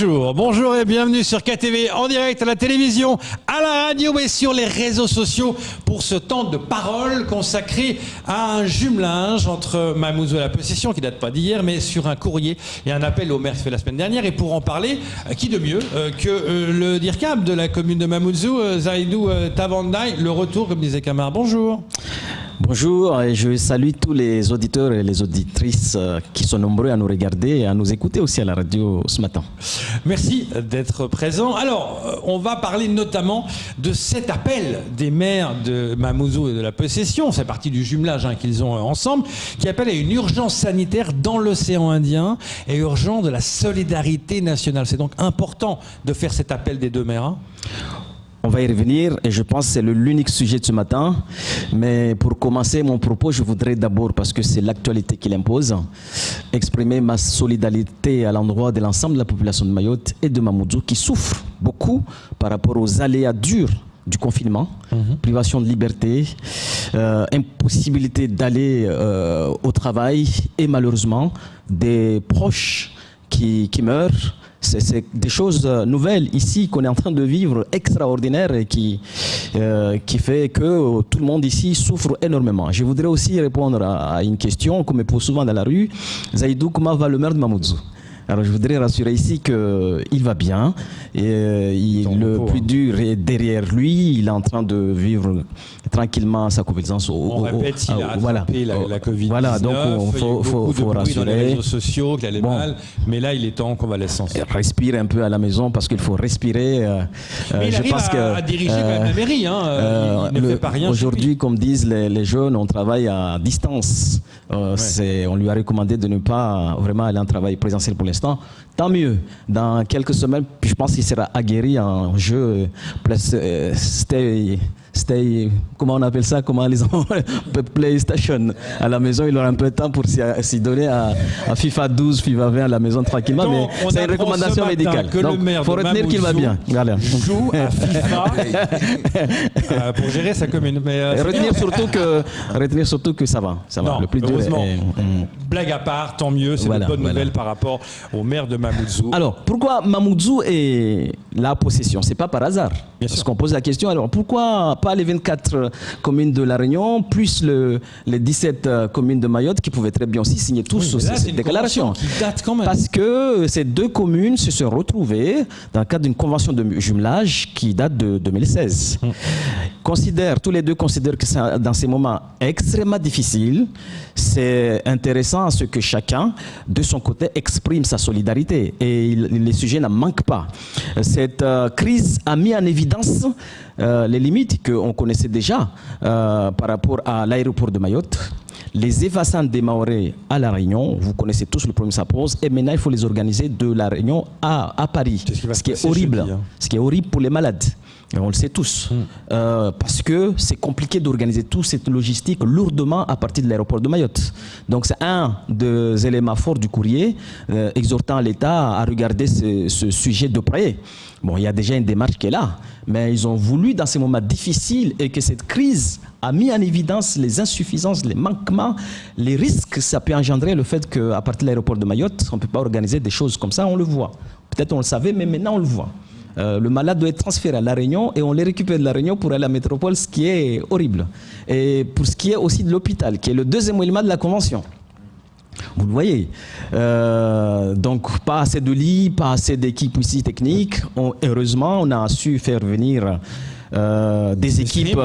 Bonjour, bonjour et bienvenue sur KTV en direct à la télévision, à la radio et sur les réseaux sociaux pour ce temps de parole consacré à un jumelage entre Mamoudzou et la possession qui date pas d'hier mais sur un courrier et un appel au maire fait la semaine dernière. Et pour en parler, qui de mieux que le DIRCAB de la commune de Mamoudzou, Zaïdou Tavandaï, le retour comme disait Camar. Bonjour. Bonjour, et je salue tous les auditeurs et les auditrices qui sont nombreux à nous regarder et à nous écouter aussi à la radio ce matin. Merci d'être présent. Alors, on va parler notamment de cet appel des maires de Mamoudzou et de la possession, c'est partie du jumelage qu'ils ont ensemble, qui appelle à une urgence sanitaire dans l'océan Indien et urgent de la solidarité nationale. C'est donc important de faire cet appel des deux maires. On va y revenir et je pense que c'est l'unique sujet de ce matin. Mais pour commencer mon propos, je voudrais d'abord, parce que c'est l'actualité qui l'impose, exprimer ma solidarité à l'endroit de l'ensemble de la population de Mayotte et de Mamoudzou qui souffrent beaucoup par rapport aux aléas durs du confinement, privation de liberté, impossibilité d'aller au travail et malheureusement des proches qui meurent. C'est des choses nouvelles ici qu'on est en train de vivre, extraordinaires, et qui fait que tout le monde ici souffre énormément. Je voudrais aussi répondre à une question qu'on me pose souvent dans la rue. Zaïdou, comment va le maire de Mamoudzou? Alors je voudrais rassurer ici qu'il va bien. Et le plus dur est derrière lui. Il est en train de vivre tranquillement sa convalescence. On répète, il a attrapé la Covid-19. Voilà, donc il faut rassurer. Dans les réseaux sociaux qu'il allait mal, mais là il est en convalescence. Respire un peu à la maison parce qu'il faut respirer. Mais il arrive à diriger quand même la mairie. Il ne fait pas rien. Aujourd'hui, comme disent les jeunes, on travaille à distance. On lui a recommandé de ne pas vraiment aller en travail présentiel pour l'instant. Tant mieux. Dans quelques semaines, je pense qu'il sera aguerri en jeu stay, comment on appelle ça, comment les enfants, PlayStation. À la maison, il aura un peu de temps pour s'y donner à FIFA 12, FIFA 20 à la maison tranquillement, donc, mais c'est une recommandation médicale. Donc, il faut retenir qu'il va bien. Voilà. Joue à FIFA pour gérer sa commune. Mais, retenir surtout que ça va. Ça va. Non, le plus dur blague à part, tant mieux, c'est une bonne nouvelle par rapport au maire de Mamoudzou. Alors, pourquoi Mamoudzou est la possession? C'est pas par hasard. Parce qu'on pose la question, alors pourquoi pas les 24 communes de La Réunion, plus les 17 communes de Mayotte qui pouvaient très bien aussi signer tous cette déclaration. Qui date quand même. Parce que ces deux communes se sont retrouvées dans le cadre d'une convention de jumelage qui date de 2016. Tous les deux considèrent que c'est dans ces moments extrêmement difficiles. C'est intéressant à ce que chacun, de son côté, exprime sa solidarité. Et les sujets n'en manquent pas. Cette crise a mis en évidence les limites qu'on connaissait déjà par rapport à l'aéroport de Mayotte. Les Evassan des Mahorais à La Réunion, vous connaissez tous le problème que ça pose, et maintenant il faut les organiser de La Réunion à Paris, ce qui est horrible, ce qui est horrible pour les malades. Et on le sait tous, parce que c'est compliqué d'organiser toute cette logistique lourdement à partir de l'aéroport de Mayotte. Donc c'est un des éléments forts du courrier, exhortant l'État à regarder ce sujet de près. Bon, il y a déjà une démarche qui est là, mais ils ont voulu, dans ces moments difficiles, et que cette crise a mis en évidence les insuffisances, les manquements, les risques que ça peut engendrer, le fait qu'à partir de l'aéroport de Mayotte, on ne peut pas organiser des choses comme ça, on le voit. Peut-être on le savait, mais maintenant on le voit. Le malade doit être transféré à La Réunion et on les récupère de La Réunion pour aller à la métropole, ce qui est horrible. Et pour ce qui est aussi de l'hôpital, qui est le deuxième élément de la Convention. Vous le voyez. Donc, pas assez de lits, pas assez d'équipes ici techniques. Heureusement, on a su faire venir des équipes.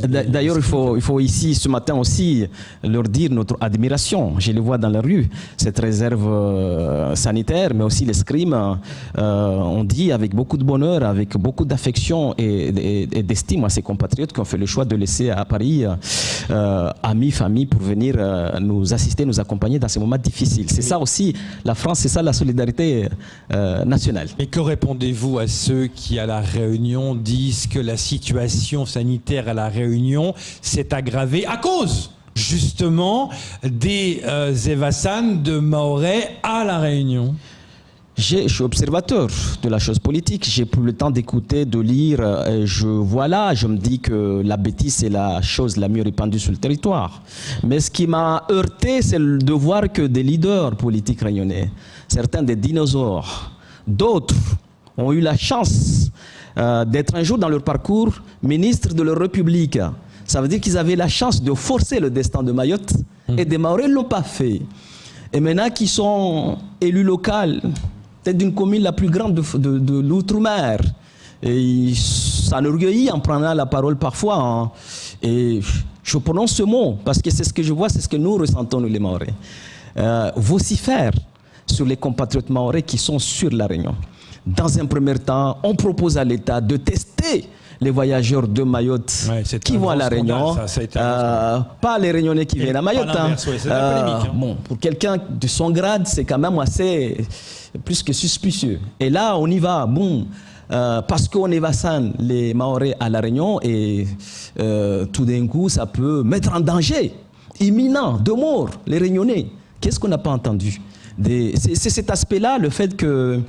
D'ailleurs, il faut ici, ce matin aussi, leur dire notre admiration. Je les vois dans la rue, cette réserve sanitaire, mais aussi l'escrime. On dit avec beaucoup de bonheur, avec beaucoup d'affection et d'estime à ses compatriotes qui ont fait le choix de laisser à Paris amis, famille, pour venir nous assister, nous accompagner dans ces moments difficiles. C'est ça aussi, la France, c'est ça la solidarité nationale. Et que répondez-vous à ceux qui, à La Réunion, disent que la situation sanitaire à La Réunion s'est aggravée à cause, justement, des Evassan de Mahorais à La Réunion? Je suis observateur de la chose politique, j'ai plus le temps d'écouter, de lire, et je me dis que la bêtise c'est la chose la mieux répandue sur le territoire. Mais ce qui m'a heurté, c'est de voir que des leaders politiques réunionnais, certains des dinosaures D'autres ont eu la chance d'être un jour dans leur parcours ministres de leur République. Ça veut dire qu'ils avaient la chance de forcer le destin de Mayotte et des Mahorais ne l'ont pas fait. Et maintenant qu'ils sont élus locaux, peut-être d'une commune la plus grande de l'outre-mer, et ils s'enorgueillissent en prenant la parole parfois. Hein. Et je prononce ce mot parce que c'est ce que je vois, c'est ce que nous ressentons, nous les Mahorais. Vocifère sur les compatriotes mahorais qui sont sur la Réunion. Dans un premier temps, on propose à l'État de tester les voyageurs de Mayotte qui vont à la Réunion, pas les Réunionnais qui viennent à Mayotte. Bon, pour quelqu'un de son grade, c'est quand même assez plus que suspicieux. Et là, on y va, bon, parce qu'on évacine les Mahorais à la Réunion et tout d'un coup, ça peut mettre en danger imminent de mort les Réunionnais. Qu'est-ce qu'on n'a pas entendu? C'est cet aspect-là, le fait que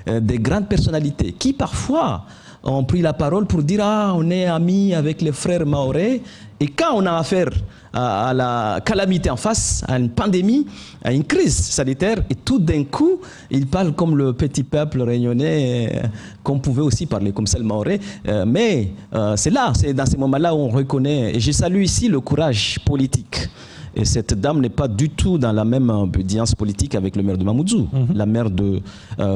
des grandes personnalités qui parfois ont pris la parole pour dire « Ah, on est amis avec les frères mahorais ». Et quand on a affaire à la calamité en face, à une pandémie, à une crise sanitaire, et tout d'un coup, ils parlent comme le petit peuple réunionnais, qu'on pouvait aussi parler comme ça le mahorais. Mais c'est là, c'est dans ces moments-là où on reconnaît, et je salue ici le courage politique. Et cette dame n'est pas du tout dans la même audience politique avec le maire de Mamoudzou, la maire de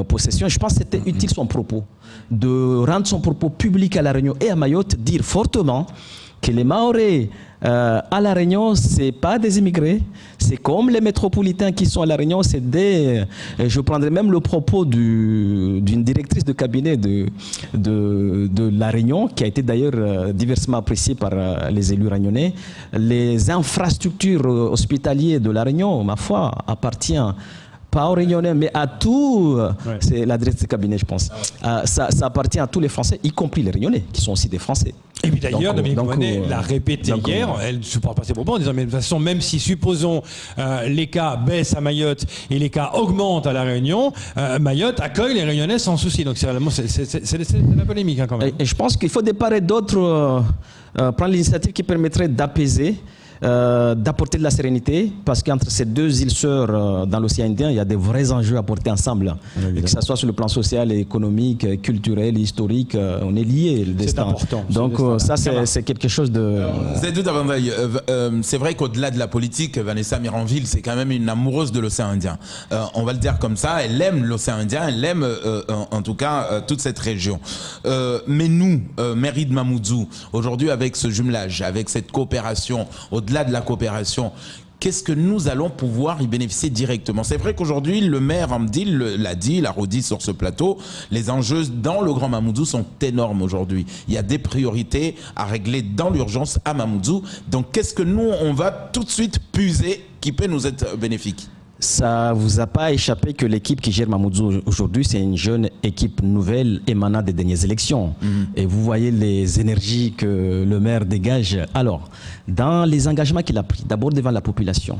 Possession. Et je pense que c'était utile son propos, de rendre son propos public à La Réunion et à Mayotte, dire fortement que les Mahorais à La Réunion, ce n'est pas des immigrés, c'est comme les métropolitains qui sont à La Réunion, c'est des... Je prendrais même le propos d'une directrice de cabinet de La Réunion, qui a été d'ailleurs diversement appréciée par les élus réunionnais. Les infrastructures hospitalières de La Réunion, ma foi, appartiennent pas aux Réunionnais, mais à tout, c'est la directrice de cabinet, je pense. Ça appartient à tous les Français, y compris les Réunionnais, qui sont aussi des Français. Et puis d'ailleurs, Dominique Monet l'a répété hier, elle ne supporte pas ses propos en disant, mais de toute façon, même si, supposons, les cas baissent à Mayotte et les cas augmentent à La Réunion, Mayotte accueille les Réunionnais sans souci. Donc c'est la polémique hein, quand même. Et je pense qu'il faut de part et d'autre prendre l'initiative qui permettrait d'apaiser, d'apporter de la sérénité, parce qu'entre ces deux îles sœurs dans l'océan Indien, il y a des vrais enjeux à porter ensemble. Et que ce soit sur le plan social, économique, culturel, historique, on est liés, le destin. C'est important. Donc ça, c'est quelque chose de... C'est vrai qu'au-delà de la politique, Vanessa Miranville, c'est quand même une amoureuse de l'océan Indien. On va le dire comme ça, elle aime l'océan Indien, elle aime en tout cas toute cette région. Mais nous, mairie de Mamoudzou, aujourd'hui avec ce jumelage, avec cette coopération, au-delà de la coopération, qu'est-ce que nous allons pouvoir y bénéficier directement? C'est vrai qu'aujourd'hui, le maire Amdil l'a dit, il a redit sur ce plateau, les enjeux dans le Grand Mamoudzou sont énormes aujourd'hui. Il y a des priorités à régler dans l'urgence à Mamoudzou. Donc qu'est-ce que nous, on va tout de suite puiser qui peut nous être bénéfique? Ça ne vous a pas échappé que l'équipe qui gère Mamoudzou aujourd'hui, c'est une jeune équipe nouvelle émanant des dernières élections. Et vous voyez les énergies que le maire dégage. Alors, dans les engagements qu'il a pris, d'abord devant la population,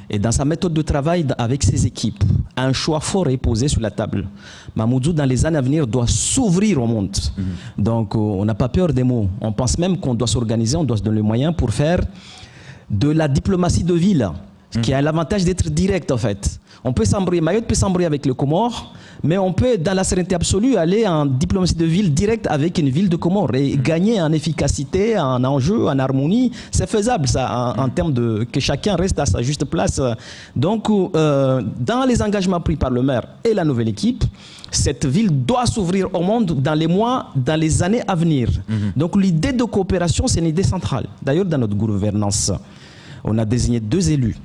et dans sa méthode de travail avec ses équipes, un choix fort est posé sur la table. Mamoudzou, dans les années à venir, doit s'ouvrir au monde. Donc, on n'a pas peur des mots. On pense même qu'on doit s'organiser, on doit se donner les moyens pour faire de la diplomatie de ville, qui a l'avantage d'être direct en fait. On peut s'embrouiller, Mayotte peut s'embrouiller avec le Comore, mais on peut dans la sérénité absolue aller en diplomatie de ville directe avec une ville de Comore et gagner en efficacité, en enjeu, en harmonie. C'est faisable ça en termes de que chacun reste à sa juste place. Donc dans les engagements pris par le maire et la nouvelle équipe, cette ville doit s'ouvrir au monde dans les mois, dans les années à venir. Donc l'idée de coopération, c'est une idée centrale. D'ailleurs dans notre gouvernance, on a désigné 2 élus.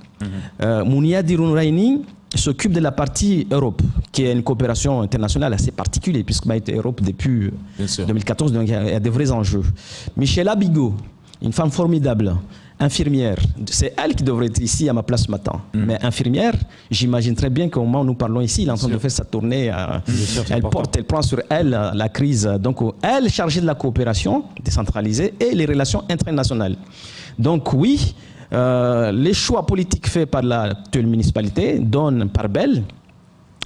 Mounia Dirounraini s'occupe de la partie Europe, qui est une coopération internationale assez particulière, puisque Mayotte est Europe depuis 2014, donc il y a des vrais enjeux. Michela Bigot, une femme formidable, infirmière, c'est elle qui devrait être ici à ma place ce matin. Mais infirmière, j'imagine très bien qu'au moment où nous parlons ici, elle est en train de faire sa tournée, elle prend sur elle la crise. Donc elle est chargée de la coopération décentralisée et les relations internationales. Donc oui, les choix politiques faits par l'actuelle municipalité donnent part belle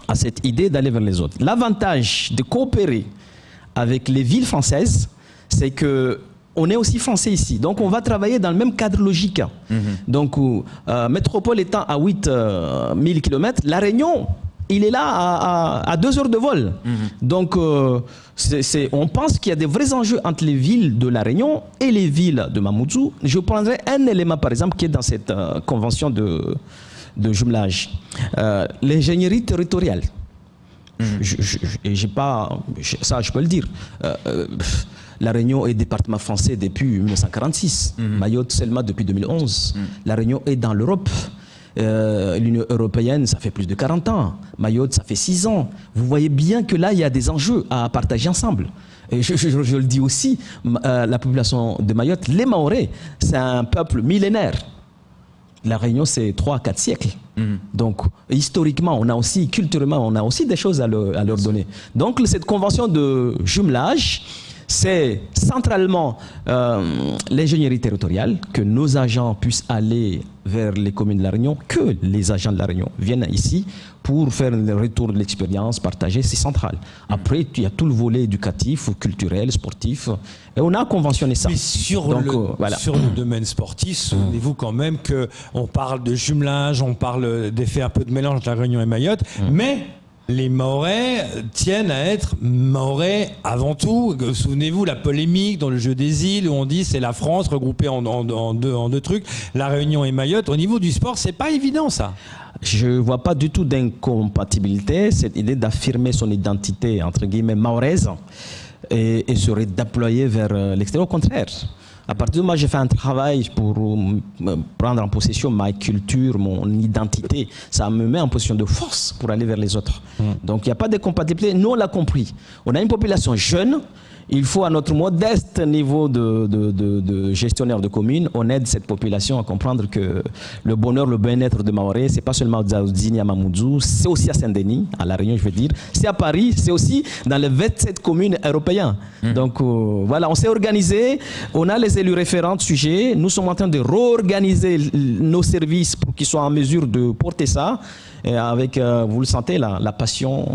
à cette idée d'aller vers les autres. L'avantage de coopérer avec les villes françaises, c'est que on est aussi français ici. Donc on va travailler dans le même cadre logique. Donc métropole étant à 8 000 km, La Réunion il est là à 2 heures de vol. Donc, on pense qu'il y a des vrais enjeux entre les villes de La Réunion et les villes de Mamoudzou. Je prendrai un élément, par exemple, qui est dans cette convention de jumelage. L'ingénierie territoriale. Ça, je peux le dire. La Réunion est département français depuis 1946. Mayotte seulement depuis 2011. La Réunion est dans l'Europe. L'Union européenne, ça fait plus de 40 ans. Mayotte, ça fait 6 ans. Vous voyez bien que là, il y a des enjeux à partager ensemble. Et je le dis aussi, la population de Mayotte, les Mahorais, c'est un peuple millénaire. La Réunion, c'est 3 à 4 siècles. Donc, historiquement, on a aussi, culturellement, on a aussi des choses à leur donner. Donc, cette convention de jumelage, c'est centralement l'ingénierie territoriale, que nos agents puissent aller vers les communes de La Réunion, que les agents de La Réunion viennent ici pour faire le retour de l'expérience, partager, c'est central. Après, il y a tout le volet éducatif, culturel, sportif, et on a conventionné ça. Mais sur le domaine sportif, souvenez-vous quand même qu'on parle de jumelage, on parle d'effet un peu de mélange entre La Réunion et Mayotte, mais les Mahorais tiennent à être Mahorais avant tout. Souvenez-vous la polémique dans le jeu des îles où on dit c'est la France regroupée en deux trucs, La Réunion et Mayotte. Au niveau du sport, c'est pas évident ça. Je ne vois pas du tout d'incompatibilité, cette idée d'affirmer son identité entre guillemets mahoraise et se redéployer vers l'extérieur. Au contraire. À partir de moi, j'ai fait un travail pour prendre en possession ma culture, mon identité. Ça me met en position de force pour aller vers les autres. Donc, il n'y a pas de compatibilité. Nous, on l'a compris. On a une population jeune. Il faut, à notre modeste niveau de gestionnaire de communes, on aide cette population à comprendre que le bonheur, le bien-être de Mahorais, c'est pas seulement à Dzaoudine, à Mamoudzou, c'est aussi à Saint-Denis, à La Réunion, je veux dire. C'est à Paris, c'est aussi dans les 27 communes européennes. Donc, voilà, on s'est organisé, on a les élus référents de sujet, nous sommes en train de réorganiser nos services pour qu'ils soient en mesure de porter ça. Et avec, vous le sentez, la passion,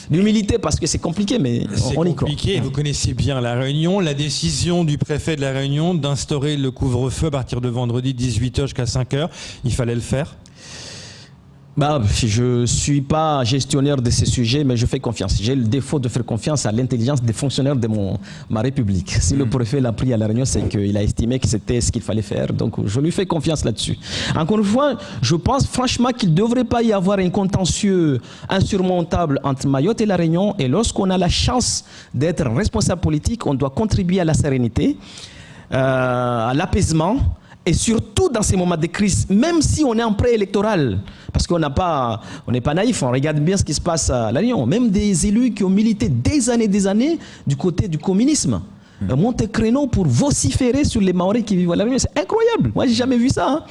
l'humilité, parce que c'est compliqué, mais on y croit. C'est compliqué, vous connaissez bien La Réunion. La décision du préfet de La Réunion d'instaurer le couvre-feu à partir de vendredi 18h jusqu'à 5h, il fallait le faire? Je ne suis pas gestionnaire de ces sujets, mais je fais confiance. J'ai le défaut de faire confiance à l'intelligence des fonctionnaires de ma République. Si le préfet l'a pris à La Réunion, c'est qu'il a estimé que c'était ce qu'il fallait faire. Donc, je lui fais confiance là-dessus. Encore une fois, je pense franchement qu'il ne devrait pas y avoir un contentieux insurmontable entre Mayotte et La Réunion. Et lorsqu'on a la chance d'être responsable politique, on doit contribuer à la sérénité, à l'apaisement. Et surtout dans ces moments de crise, même si on est en préélectoral, parce qu'on n'est pas naïf, on regarde bien ce qui se passe à La Réunion. Même des élus qui ont milité des années du côté du communisme montent créneau pour vociférer sur les Mahorais qui vivent à La Réunion. C'est incroyable. Moi, j'ai jamais vu ça.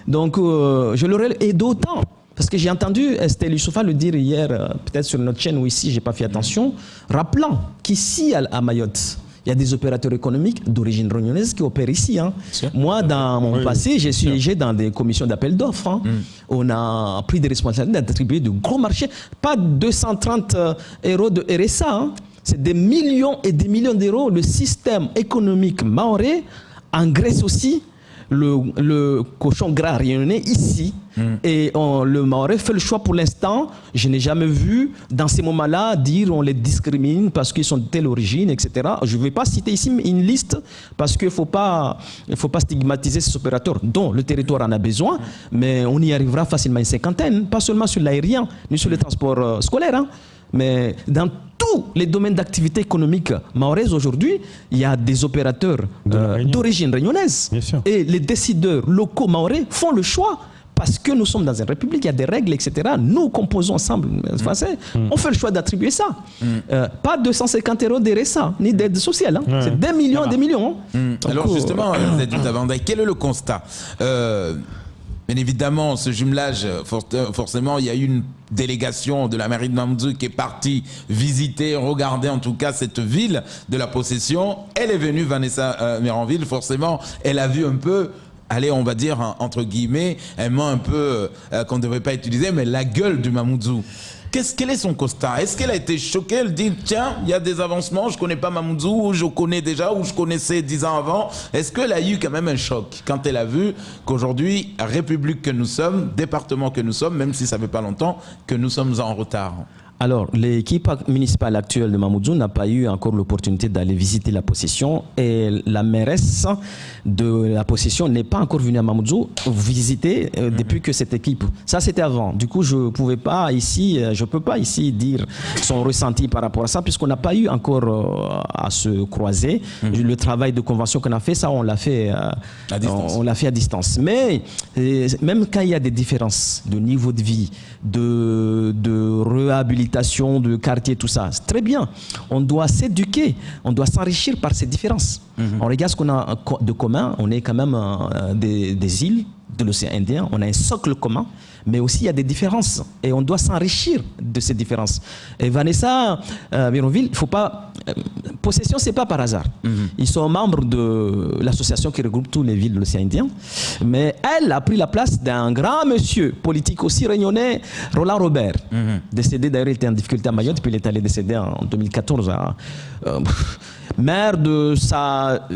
Donc, je l'aurais, et d'autant. Parce que j'ai entendu Estelle Youssoufa le dire hier, peut-être sur notre chaîne ou ici, j'ai pas fait attention, rappelant qu'ici à Mayotte, il y a des opérateurs économiques d'origine réunionnaise qui opèrent ici. Moi, dans mon passé, j'ai siégé dans des commissions d'appel d'offres. On a pris des responsabilités d'attribuer de gros marchés. Pas 230 euros de RSA. C'est des millions et des millions d'euros. Le système économique mahorais engraisse aussi le cochon gras réunionnais ici. Et le Mahorais fait le choix pour l'instant. Je n'ai jamais vu dans ces moments-là dire on les discrimine parce qu'ils sont de telle origine, etc. Je ne vais pas citer ici une liste parce qu'il ne faut pas stigmatiser ces opérateurs dont le territoire en a besoin, mais on y arrivera facilement une cinquantaine, pas seulement sur l'aérien ni sur les transports scolaires. Mais dans tous les domaines d'activité économique mahoraise aujourd'hui, il y a des opérateurs d'origine réunionnaise. Et les décideurs locaux mahorais font le choix. Parce que nous sommes dans une république, il y a des règles, etc. Nous composons ensemble, français, on fait le choix d'attribuer ça. Pas 250 euros de RSA, ni d'aide sociale. C'est des millions et des millions. Alors justement, quel est le constat? Bien évidemment, ce jumelage, forcément, il y a eu une délégation de la mairie de Mamoudzou qui est partie visiter, regarder en tout cas cette ville de la possession. Elle est venue, Vanessa Miranville, forcément, elle a vu un peu, allez, on va dire, entre guillemets, un mot un peu qu'on ne devrait pas utiliser, mais la gueule du Mamoudzou. Quel est son constat? Est-ce qu'elle a été choquée? Elle dit, tiens, il y a des avancements, je connais pas Mamoudzou, ou je connais déjà, ou je connaissais 10 ans avant. Est-ce qu'elle a eu quand même un choc quand elle a vu qu'aujourd'hui, République que nous sommes, département que nous sommes, même si ça fait pas longtemps, que nous sommes en retard? Alors, l'équipe municipale actuelle de Mamoudzou n'a pas eu encore l'opportunité d'aller visiter la possession et la mairesse de la possession n'est pas encore venue à Mamoudzou visiter depuis que cette équipe. Ça, c'était avant. Du coup, je ne peux pas ici dire son ressenti par rapport à ça puisqu'on n'a pas eu encore à se croiser. Le travail de convention qu'on a fait, ça, on l'a fait à distance. Mais même quand il y a des différences de niveau de vie, de réhabilitation de quartier, tout ça, c'est très bien. On doit s'éduquer, on doit s'enrichir par ces différences. On regarde ce qu'on a de commun, on est quand même des îles de l'océan Indien, on a un socle commun, mais aussi il y a des différences et on doit s'enrichir de ces différences. Et Vanessa Mironville, il ne faut pas... Possession, ce n'est pas par hasard. Ils sont membres de l'association qui regroupe toutes les villes de l'océan Indien, mais elle a pris la place d'un grand monsieur politique aussi réunionnais, Roland Robert, décédé d'ailleurs, il était en difficulté à Mayotte, puis il est allé décéder en 2014, maire de sa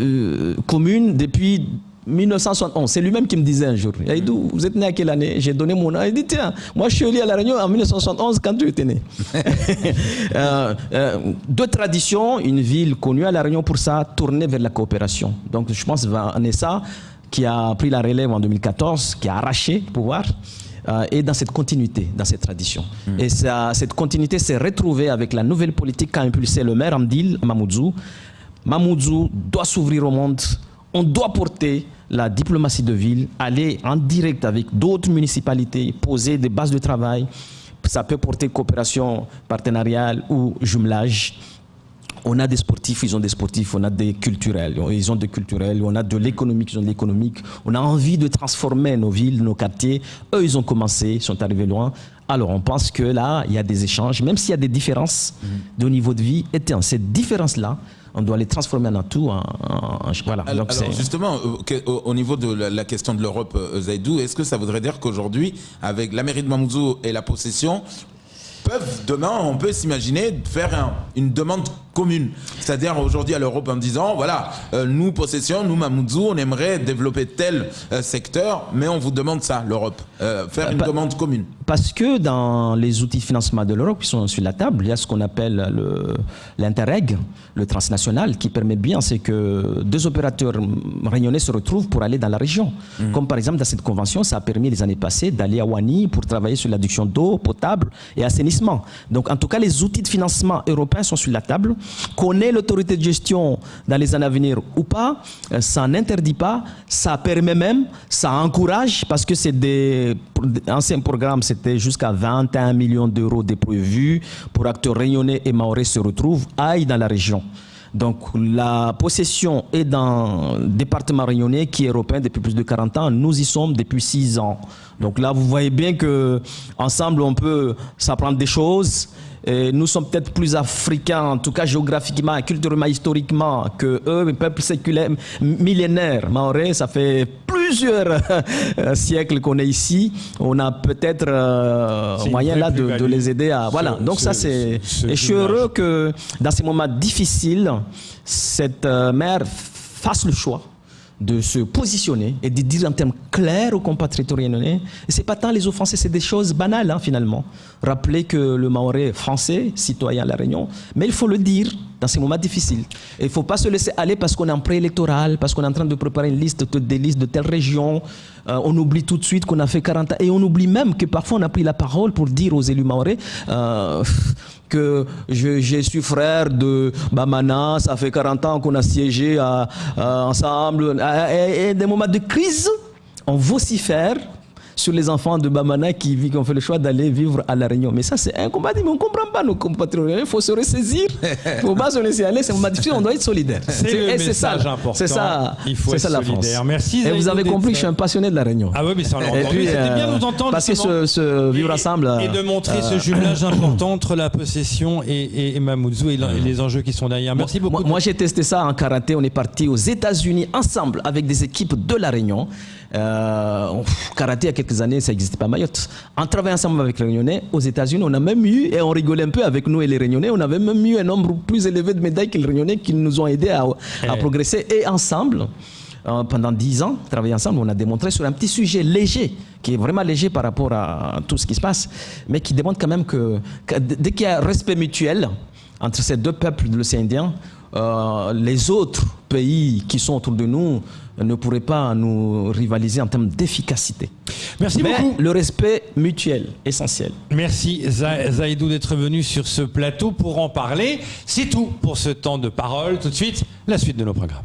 commune depuis 1971, c'est lui-même qui me disait un jour, Aïdou, vous êtes né à quelle année? J'ai donné mon âge. Il dit, tiens, moi je suis allé à La Réunion en 1971 quand tu étais né. De tradition, une ville connue à La Réunion pour ça, tournée vers la coopération. Donc je pense Vanessa, qui a pris la relève en 2014, qui a arraché le pouvoir, et dans cette continuité, dans cette tradition. Et cette continuité s'est retrouvée avec la nouvelle politique qu'a impulsé le maire Amdil Mamoudzou. Mamoudzou doit s'ouvrir au monde. On doit porter la diplomatie de ville, aller en direct avec d'autres municipalités, poser des bases de travail. Ça peut porter coopération partenariale ou jumelage. On a des sportifs, ils ont des sportifs, on a des culturels, ils ont des culturels, on a de l'économique, ils ont de l'économique. On a envie de transformer nos villes, nos quartiers. Eux, ils ont commencé, ils sont arrivés loin. Alors, on pense que là, il y a des échanges, même s'il y a des différences de niveau de vie. Et ces différences-là, on doit les transformer en atout. Voilà. Alors justement, au niveau de la question de l'Europe, Zaïdou, est-ce que ça voudrait dire qu'aujourd'hui, avec la mairie de Mamoudzou et la possession, demain, on peut s'imaginer faire une demande commune, c'est-à-dire aujourd'hui à l'Europe en disant, voilà, nous, possession, nous, Mamoudzou, on aimerait développer tel secteur, mais on vous demande ça, l'Europe, faire une demande commune. Parce que dans les outils de financement de l'Europe qui sont sur la table, il y a ce qu'on appelle l'Interreg, le transnational, qui permet bien, c'est que deux opérateurs réunionnais se retrouvent pour aller dans la région. Comme par exemple dans cette convention, ça a permis les années passées d'aller à Wani pour travailler sur l'adduction d'eau potable et assainissement. Donc en tout cas, les outils de financement européens sont sur la table. Connaît l'autorité de gestion dans les années à venir ou pas, ça n'interdit pas, ça permet même, ça encourage, parce que c'est des anciens programmes, c'était jusqu'à 21 millions d'euros déprévus pour acteurs réunionnais et mahorais se retrouvent, aillent dans la région. Donc la possession est dans le département réunionnais qui est européen depuis plus de 40 ans. Nous y sommes depuis 6 ans. Donc là, vous voyez bien qu'ensemble, on peut s'apprendre des choses. Et nous sommes peut-être plus africains, en tout cas géographiquement, culturellement, historiquement, que eux, les peuples séculaires, millénaires. Mahorais, ça fait plusieurs siècles qu'on est ici. On a peut-être moyen là de les aider à... Voilà, donc ça c'est... Et je suis heureux que dans ces moments difficiles, cette mère fasse le choix de se positionner et de dire en termes clairs aux compatriotes réunionnais. Et c'est pas tant les offenser, c'est des choses banales finalement. Rappeler que le Mahorais est français, citoyen à La Réunion, mais il faut le dire dans ces moments difficiles. Et il ne faut pas se laisser aller parce qu'on est en préélectoral, parce qu'on est en train de préparer une liste, des listes de telle région. On oublie tout de suite qu'on a fait 40 ans. Et on oublie même que parfois on a pris la parole pour dire aux élus mahorais que je suis frère de Bamana, ça fait 40 ans qu'on a siégé ensemble. Et des moments de crise, on vocifère sur les enfants de Bamana qui ont fait le choix d'aller vivre à La Réunion. Mais ça, c'est un combat, mais on ne comprend pas nos compatriotes. Il faut se ressaisir. Il ne faut pas se laisser aller. C'est un moment difficile, on doit être solidaire. C'est le message important. C'est ça, il faut être la solidaire. France. Merci. Et vous avez compris que je suis un passionné de La Réunion. Ah oui, mais ça, on l'a entendu. C'était bien de nous entendre. Parce que ce vivre ensemble... Et de montrer ce jumelage important entre la possession et Mamoudzou et les enjeux qui sont derrière. Merci beaucoup. Moi, j'ai testé ça en karaté. On est parti aux États-Unis ensemble avec des équipes de La Réunion. Karaté, il y a quelque quelques années, ça n'existait pas à Mayotte. En travaillant ensemble avec les Réunionnais, aux États-Unis, on a même eu, et on rigolait un peu avec nous et les Réunionnais, on avait même eu un nombre plus élevé de médailles que les Réunionnais qui nous ont aidés à progresser. Et ensemble, pendant 10 ans, travailler ensemble, on a démontré sur un petit sujet léger, qui est vraiment léger par rapport à tout ce qui se passe, mais qui démontre quand même que dès qu'il y a respect mutuel entre ces deux peuples de l'océan Indien, les autres pays qui sont autour de nous ne pourraient pas nous rivaliser en termes d'efficacité. Merci beaucoup. Le respect mutuel, essentiel. Merci Zaïdou d'être venu sur ce plateau pour en parler. C'est tout pour ce temps de parole. Tout de suite, la suite de nos programmes.